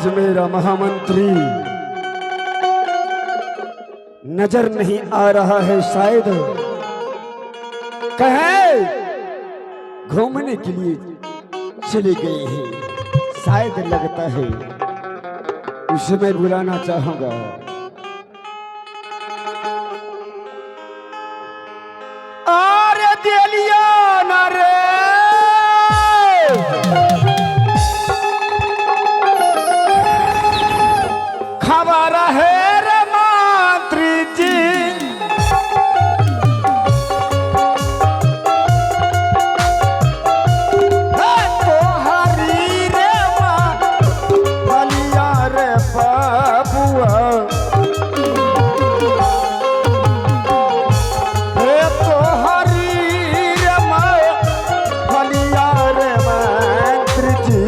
आज मेरा महामंत्री नजर नहीं आ रहा है, शायद कहे घूमने के लिए चले गए हैं। शायद लगता है उसे मैं बुलाना चाहूंगा। अरे दिलिया ना रे, खबर है रे मंत्री जी, तोहरी रे बलिया रे बाबुआ, तोहरी रे बलिया रे मंत्री जी,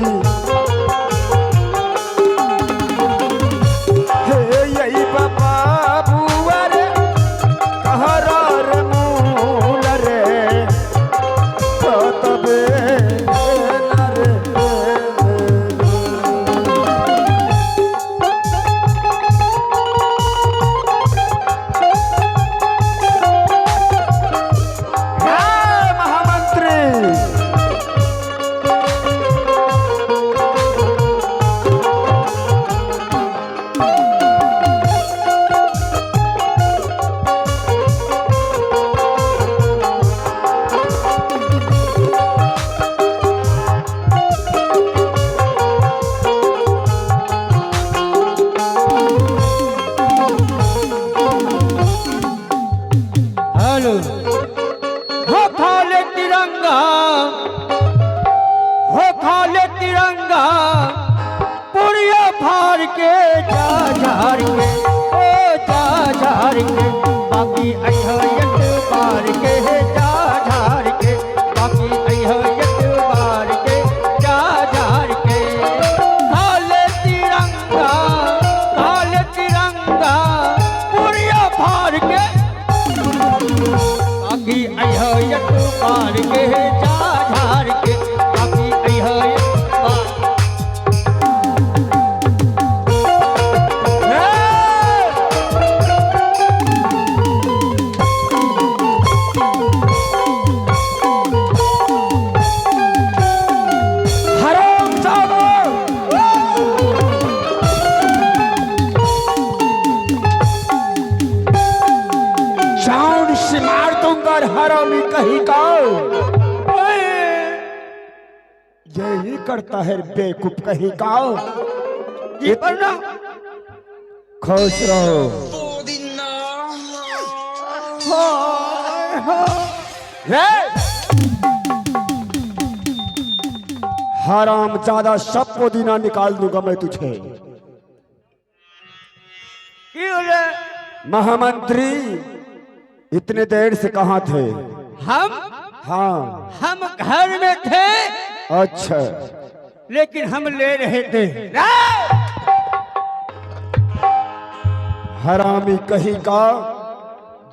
हो खाले तिरंगा पुड़िया फाड़ के जा झाड़ के, ओ जा झाड़ के, बाकी अहयत बार के जा झाड़ के, बाकी अहयत बार के जा झाड़ के, खाले तिरंगा पुड़िया फाड़ के, बाकी अहयत बार के जा झाड़ के, बाकी अहयत हरामी कहीं का यही करता है बेवकूफ कहीं का। ये पढ़ना खुश रहो। हराम ज्यादा सब पुदीना निकाल दूंगा मैं तुझे। महामंत्री इतने देर से कहाँ थे? हम घर में थे। अच्छा, लेकिन हम ले रहे थे। हरामी कहीं का,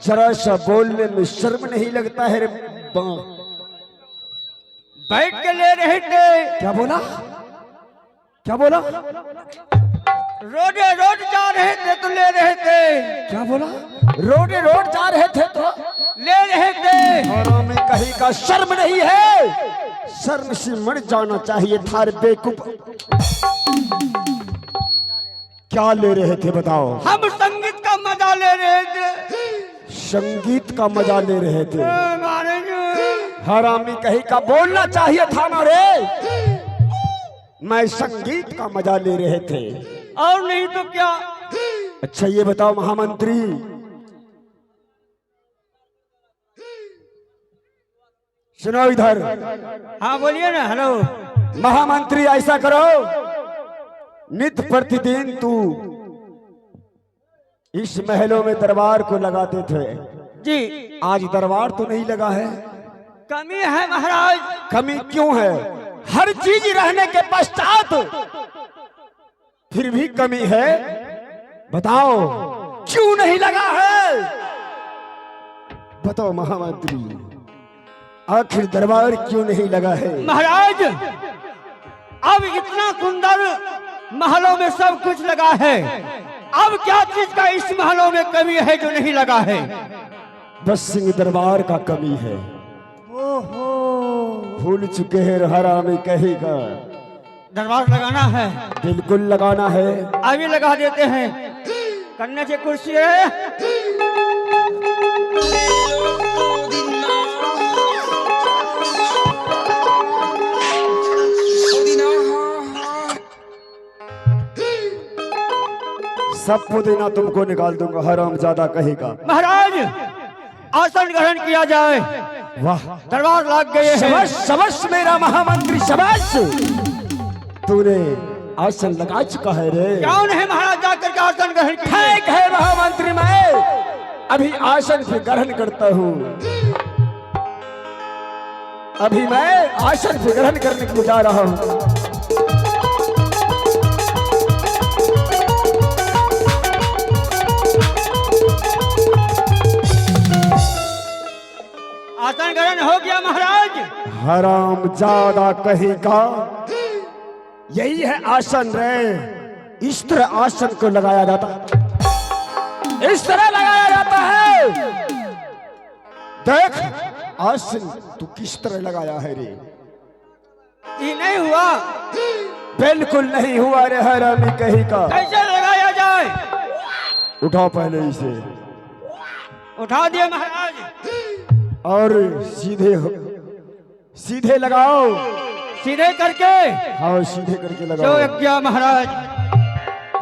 जरा सा बोलने में शर्म नहीं लगता है रे? बैठ के ले रहे थे। क्या बोला? क्या बोला? रोडे रोड जा रहे थे तो ले रहे थे। क्या बोला? रोडे रोड जा रहे थे तो ले रहे थे। हरामी कहीं का, शर्म नहीं है? शर्म से मर जाना चाहिए था रे बेवकूफ। क्या ले रहे थे बताओ? हम संगीत का मजा ले रहे थे। संगीत का मजा ले रहे थे? हरामी कहीं का, बोलना चाहिए था ना रे, मैं संगीत का मजा ले रहे थे। और नहीं तो क्या? अच्छा ये बताओ महामंत्री, सुनो इधर। हाँ बोलिए ना। हेलो महामंत्री, ऐसा करो, नित्य प्रतिदिन तू इस महलों में दरबार को लगाते थे जी, आज दरबार तो नहीं लगा है। कमी है महाराज। कमी क्यों है? हर चीज रहने के पश्चात फिर भी कमी है, बताओ क्यों नहीं लगा है? बताओ महामंत्री, आखिर दरबार क्यों नहीं लगा है? महाराज अब इतना सुंदर महलों में सब कुछ लगा है। अब क्या चीज का इस महलों में कमी है जो नहीं लगा है? बस सिंह दरबार का कमी है। ओहो, भूल चुके हैं हरामी कहेगा। दरबार लगाना है? बिल्कुल लगाना है। अभी लगा देते हैं। कन्या की कुर्सी है। सब पुदीना तुमको निकाल दूंगा, हराम ज्यादा कहेगा। महाराज, आसन ग्रहण किया जाए। वाह, दरबार लग गए हैं। शबाश शबाश मेरा महामंत्री, शबाश। तूने आसन लगा चुका है रे। क्यों नहीं महाराज, जाकर के आसन ग्रहण कीजिए। ठीक है महामंत्री, मैं अभी आसन से ग्रहण करता हूँ। अभी मैं आसन से ग्रहण करने के लिए जा रहा हूँ। आसन ग्रहण हो गया महाराज। हराम ज्यादा कहेगा। यही है आसन रे। इस तरह आसन को लगाया जाता, इस तरह लगाया जाता है। देख आसन तू किस तरह लगाया है रे। ये नहीं हुआ? बिल्कुल नहीं हुआ रे हरामी कहेगा। कैसे लगाया जाए? उठाओ पहले इसे। उठा दिए महाराज। और सीधे सीधे लगाओ। सीधे करके? हाँ सीधे करके जो लगाओ। यज्ञ महाराज।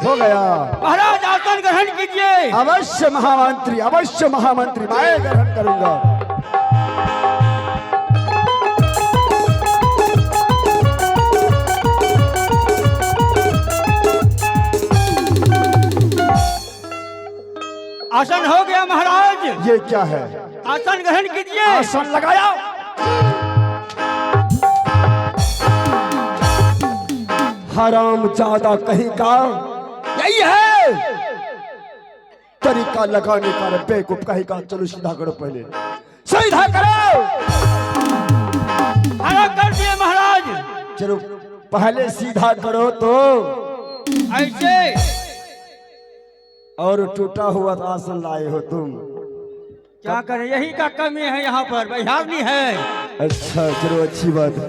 हो गया महाराज, आसन ग्रहण कीजिए। अवश्य महामंत्री, अवश्य महामंत्री, मैं ग्रहण करूंगा। आसन हो गया महाराज। ये क्या है? आसन ग्रहण कीजिए। आसन लगाया। हराम ज्यादा कहेगा। यही है तरीका लगाने का। बेवकूफ कहेगा। चलो सीधा करो, पहले सीधा करो। खड़ा कर दिए महाराज। चलो पहले सीधा करो तो। ऐसे? और टूटा हुआ आसन लाए हो तुम। क्या करें, यही का कमी है यहाँ पर, बिहार नहीं है। अच्छा चलो अच्छी बात है।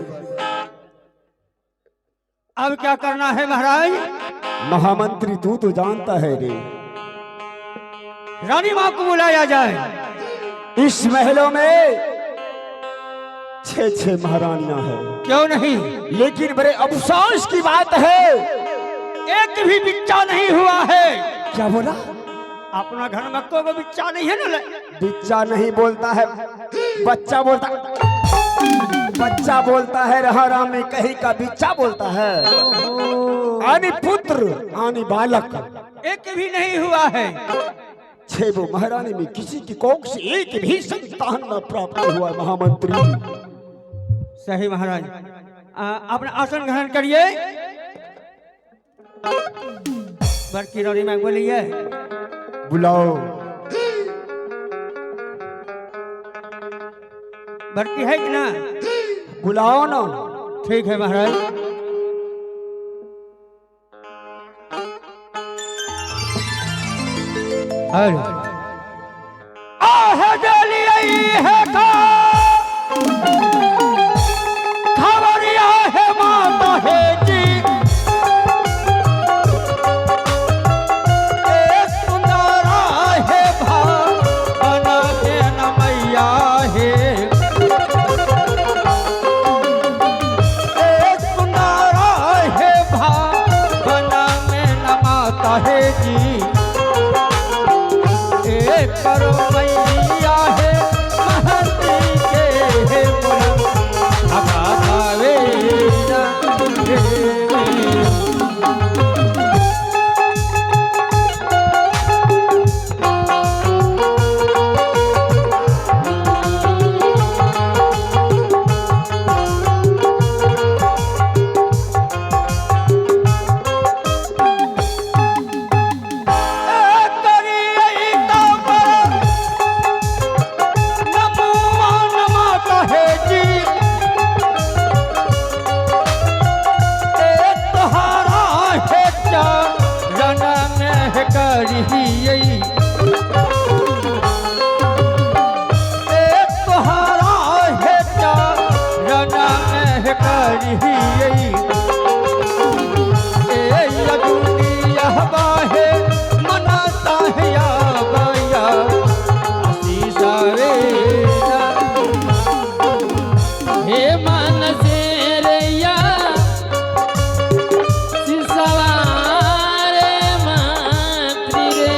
अब क्या करना है महाराज? महामंत्री तू तो जानता है रे। रानी माँ को बुलाया जाए। इस महलों में 6 महारानियां हैं। क्यों नहीं? लेकिन बड़े अफसोस की बात है, एक भी बिच्चा नहीं हुआ है। क्या बोला? अपना घर में कोई बिच्चा नहीं है ना? बिच्चा नहीं बोलता है, बच्चा बोलता। बच्चा बोलता है। हराम में कहीं का बिच्चा बोलता है। आनी पुत्र, आनी बालक, एक भी नहीं हुआ है। 6 महारानी में किसी की कोख से एक भी संतान न प्राप्त हुआ है महामंत्री। सही महाराज। अपना आसन ग्रहण करिए। बड़की रानी माँ बोलिए। बुलाओ। बड़की है कि ना? बुलाओ ना। ठीक है महाराज। हेलो। आहे जली आई है का खबरिया है माता है जी। करो मैया है महंती के है करिए तोहरा है चरण में करिए दुनिया बाहे मनता है या बाया शीशा रे हे मन से रैया सवारे मंत्री रे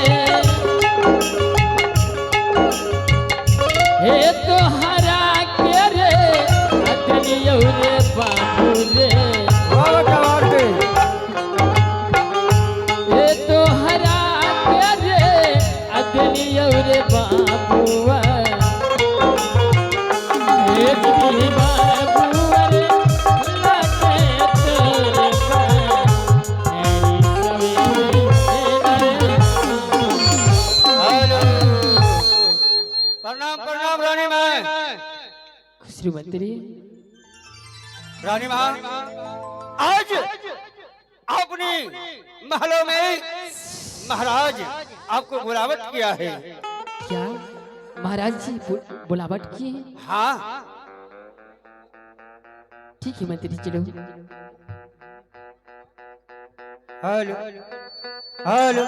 हे तो हरा के रे अदनियो रे बाबू रे हे तो हरा के रे अदनियो रे बाबूआ हे दी बाबू रे लगे तेरे प्रणाम प्रणाम रानी माँ। श्रीमंत्री रानी माँ आज अपनी महलों में महाराज आपको बुलावट किया है। क्या महाराज जी बुलावट किए हैं? हाँ ठीक है मंत्री चलो। हेलो हेलो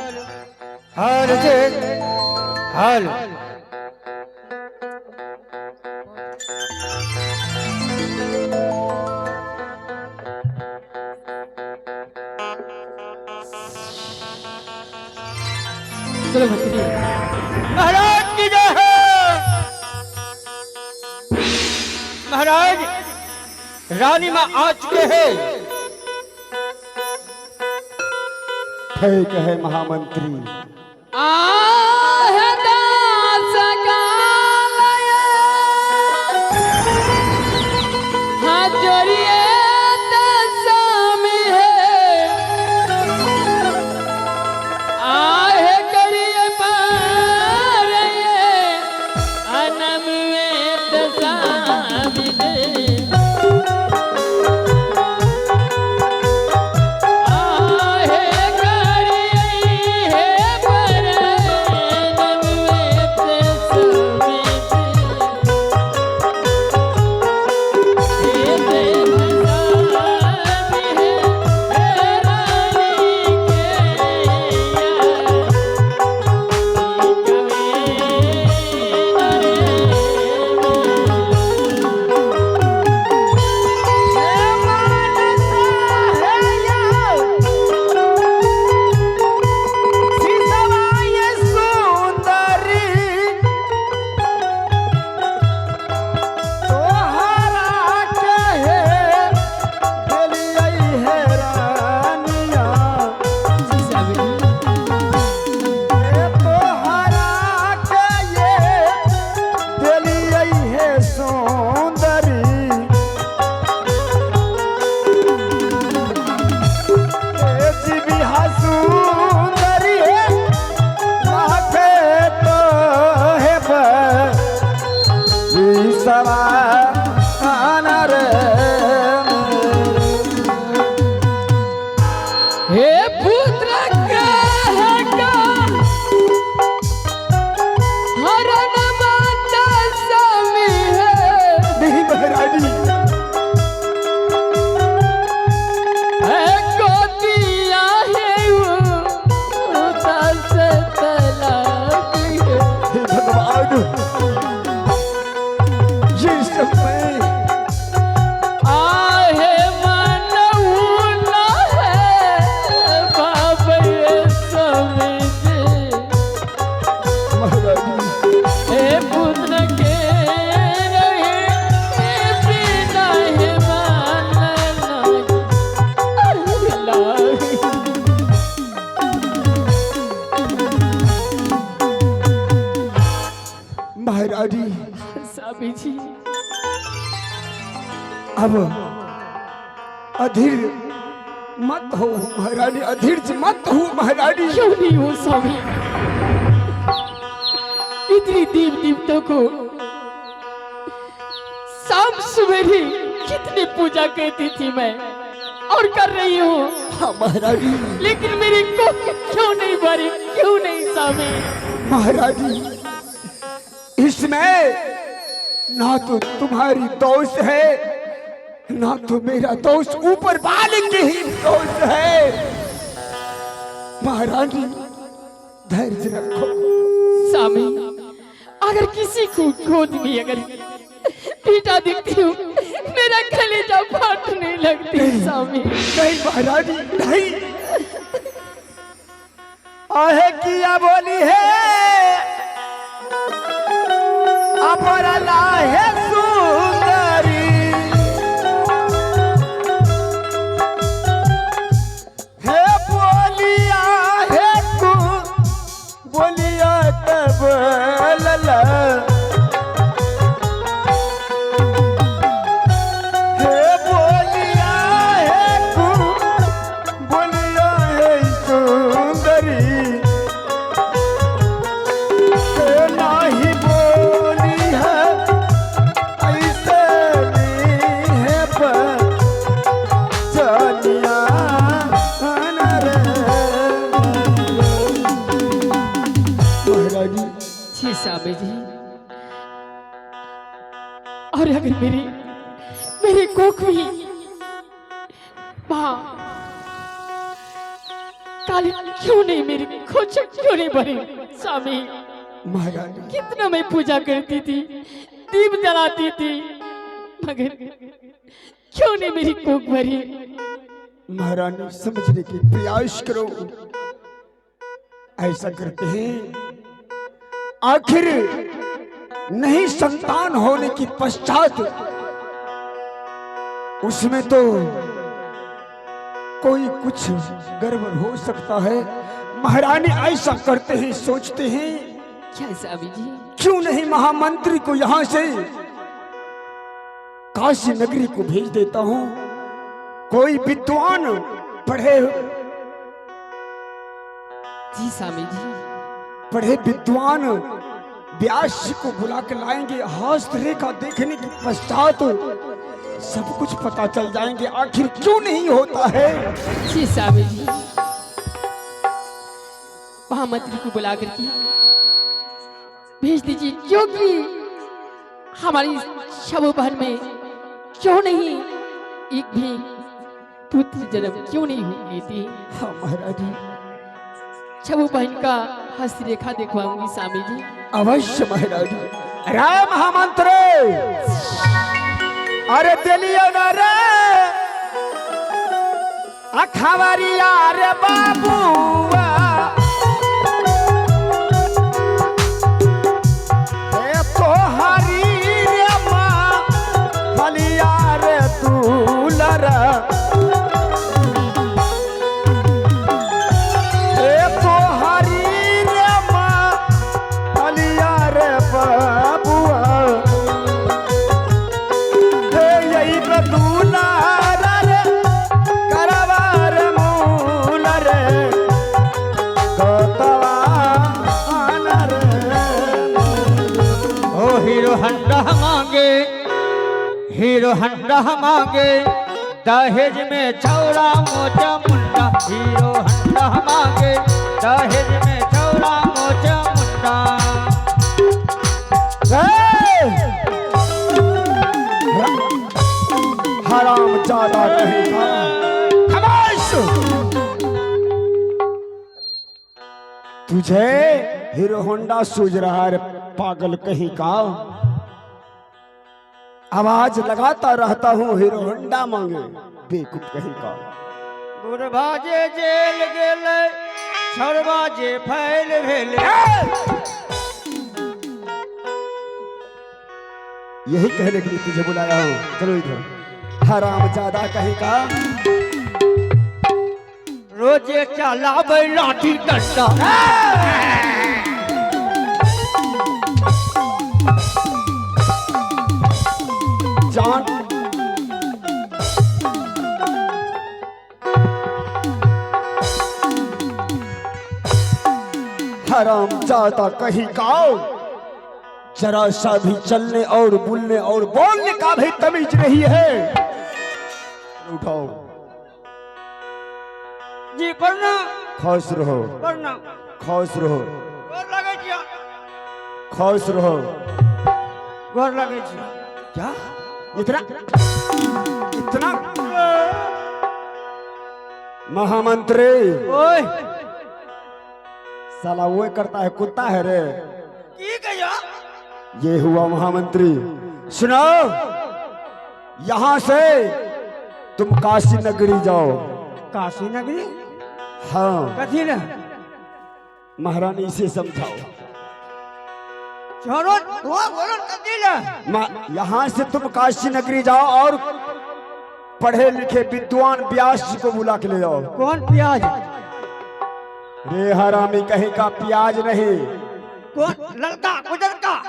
हेलो जी हेलो चलो मंत्री। महाराज की जय हो। महाराज रानी माँ आ चुके हैं। ठीक है महामंत्री। अब अधीर मत हो महारानी, अधीर मत हो महारानी। क्यों नहीं हो स्वामी? इतनी देव देवताओं को शाम सवेरे कितनी पूजा करती थी मैं और कर रही हूँ। हाँ महारानी, लेकिन मेरी कोख क्यों नहीं भरी, क्यों नहीं स्वामी। महाराज जी, इसमें ना तो तुम्हारी दोष है, ना तो मेरा दोष, ऊपर वाले के ही दोष है। महारानी धैर्य रखो। स्वामी, अगर किसी को गोद में अगर पीटा दिखती हूँ, मेरा कलेजा फाटने लगती है स्वामी। नहीं महारानी नहीं, आहे किया बोली है अपरला है सुंदरी, है बोलिया है तू बोलिया तब लला, है बोलिया है तू बोलिया है सुंदरी, नाही बोली है ऐसे नहीं है पर चलिया रे। महाराज जी स्वामी जी, और अगर मेरे कोख में माँ काली क्यों नहीं, मेरी खोज क्यों नहीं भरी स्वामी? महाराज कितना मैं पूजा करती थी, दीप जलाती थी, मगर क्यों नहीं मेरी कोख भरी? महारानी समझने की प्रयास करो। ऐसा करते हैं, आखिर नहीं संतान होने की पश्चात उसमें तो कोई कुछ गड़बड़ हो सकता है। महारानी ऐसा करते हैं, सोचते हैं क्या स्वामी जी? क्यों नहीं महामंत्री को यहां से काशी नगरी को भेज देता हूं, कोई विद्वान पढ़े जी स्वामी जी, पढ़े विद्वान व्यास जी को बुला के लाएंगे, हस्तरेखा देखने के पश्चात सब कुछ पता चल जाएंगे आखिर क्यों नहीं होता है। जी स्वामी जी, महामंत्री को बुला करके भेज दीजिए, क्योंकि हमारी शव बहन में क्यों नहीं एक भी पुत्र जन्म क्यों नहीं हुई थी? हाँ महाराज जी, शव बहन का हस्तरेखा दिखवाऊंगी स्वामी जी। अवश्य महाराज जी। राम महामंत्री, अरे दिलियो न रे अखबारिया रे बाबूआ, हे तोहारी रे माँ फलिया रे दूलरा, हे तोहारी रे माँ फलिया रे बाबूआ, हे यही दूलरा रे करवार मूल रे गोतवा रे। ओ हीरो हंडा मांगे, हीरो हंडा मांगे, दहेज में चौड़ा मोचा मुंडा। हीरो हंडा मांगे, दहेज में चौड़ा मोचा मुंडा। हराम ज्यादा कहेगा, खामोश। तुझे हीरो होंडा सूझ रहा है पागल कहीं का, आवाज लगाता रहता हूँ हीरो होंडा मांगे, बेवकूफ कहीं का। बुढ़बाजे जेल गेले, छोड़बाजे फैल भेले। यही कहने के लिए तुझे बुलाया हूँ, चलो इधर। हराम ज्यादा कहीं का, रोजे चलावे लाठी डंडा। जान हराम ज्यादा कहीं का, जरा सा भी चलने और बोलने और बोलने का भी तमीज नहीं है। उठाओ जी प्रणाम, खुश रहो, प्रणाम। खुश रहो। खुश रहो। गोर लगे छी। क्या इतना इतना महामंत्री ओए साला वो करता है, कुत्ता है रे। की कहियो? ये हुआ महामंत्री। सुनो, यहाँ से तुम काशी नगरी जाओ। काशी नगरी? हाँ, कथी ले? महारानी से समझाओ। छोरो तो बोलो कथी ले? यहाँ से तुम काशी नगरी जाओ और पढ़े लिखे विद्वान व्यास जी को बुला के ले जाओ। कौन प्याज? रे हरामी कहीं का प्याज नहीं, कौन? लड़का गुजर का?